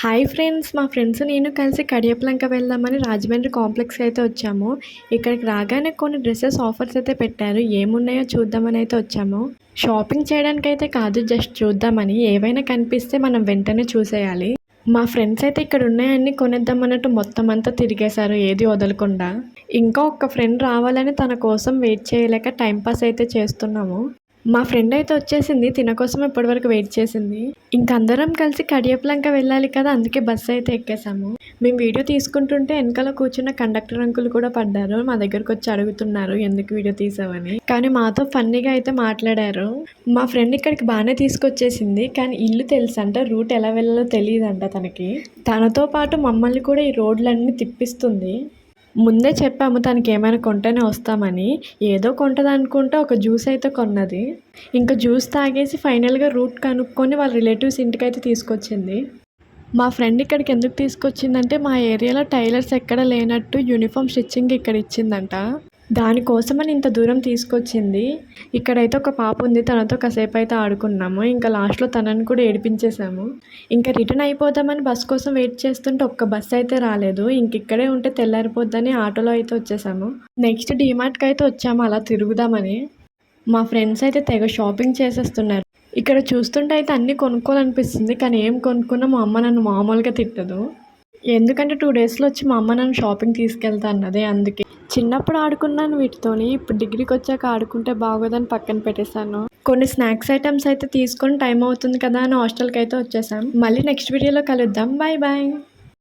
Hi friends, మా friends నేను కలిసి కడియప్లంక వెళ్దామని రాజమండ్రి కాంప్లెక్స్కి అయితే వచ్చాము. ఇక్కడికి రాగానే కొన్ని డ్రెస్సెస్ ఆఫర్స్ అయితే పెట్టారు. ఏమున్నాయో చూద్దామని అయితే వచ్చాము. షాపింగ్ చేయడానికి అయితే కాదు, జస్ట్ చూద్దామని. ఏవైనా కనిపిస్తే మనం వెంటనే చూసేయాలి. మా ఫ్రెండ్స్ అయితే ఇక్కడ ఉన్నాయన్నీ కొనేద్దాం అన్నట్టు మొత్తం అంతా తిరిగేశారు, ఏది వదలకుండా. ఇంకా ఒక ఫ్రెండ్ రావాలని తన కోసం వెయిట్ చేయలేక టైంపాస్ అయితే చేస్తున్నాము. మా ఫ్రెండ్ అయితే వచ్చేసింది, తిన కోసం ఇప్పటివరకు వెయిట్ చేసింది. ఇంక అందరం కలిసి కడియప్లంక వెళ్ళాలి కదా, అందుకే బస్సు అయితే ఎక్కేసాము. మేము వీడియో తీసుకుంటుంటే వెనకాల కూర్చున్న కండక్టర్ అంకుల్ కూడా పడ్డారు. మా దగ్గరకు వచ్చి అడుగుతున్నారు ఎందుకు వీడియో తీసావని. కానీ మాతో ఫన్నీగా అయితే మాట్లాడారు. మా ఫ్రెండ్ ఇక్కడికి బాగానే తీసుకొచ్చేసింది, కానీ ఇల్లు తెలుసంట, రూట్ ఎలా వెళ్ళాలో తెలియదంట తనకి. తనతో పాటు మమ్మల్ని కూడా ఈ రోడ్లన్నీ తిప్పిస్తుంది. ముందే చెప్పాము తనకి ఏమైనా కొంటేనే వస్తామని. ఏదో కొంటది అనుకుంటే ఒక జ్యూస్ అయితే కొన్నది. ఇంకా జ్యూస్ తాగేసి ఫైనల్గా రూట్ కనుక్కొని వాళ్ళ రిలేటివ్స్ ఇంటికైతే తీసుకొచ్చింది. మా ఫ్రెండ్ ఇక్కడికి ఎందుకు తీసుకొచ్చిందంటే, మా ఏరియాలో టైలర్స్ ఎక్కడ లేనట్టు యూనిఫామ్ స్టిచ్చింగ్ ఇక్కడ ఇచ్చిందంట. దానికోసమని ఇంత దూరం తీసుకొచ్చింది. ఇక్కడైతే ఒక పాప ఉంది, తనతో కాసేపు అయితే ఆడుకున్నాము. ఇంకా లాస్ట్లో తనని కూడా ఏడిపించేసాము. ఇంకా రిటర్న్ అయిపోదామని బస్ కోసం వెయిట్ చేస్తుంటే ఒక్క బస్ అయితే రాలేదు. ఇంక ఇక్కడే ఉంటే తెల్లారిపోద్దని ఆటోలో అయితే వచ్చేసాము. నెక్స్ట్ డీమార్ట్కి అయితే వచ్చాము అలా తిరుగుదామని. మా ఫ్రెండ్స్ అయితే తెగ షాపింగ్ చేసేస్తున్నారు. ఇక్కడ చూస్తుంటే అయితే అన్నీ కొనుక్కోవాలనిపిస్తుంది, కానీ ఏం కొనుక్కున్నా మా అమ్మ నన్ను మామూలుగా తిట్టదు. ఎందుకంటే 2 డేస్లో వచ్చి మా అమ్మ నన్ను షాపింగ్ తీసుకెళ్తా అన్నదే. అందుకే చిన్నప్పుడు ఆడుకున్నాను వీటితోని, ఇప్పుడు డిగ్రీకి వచ్చాక ఆడుకుంటే బాగోదని పక్కన పెట్టేశాను. కొన్ని స్నాక్స్ ఐటమ్స్ అయితే తీసుకొని టైం అవుతుంది కదా అని హాస్టల్కి అయితే వచ్చేసాం. మళ్ళీ నెక్స్ట్ వీడియోలో కలుద్దాం. Bye bye.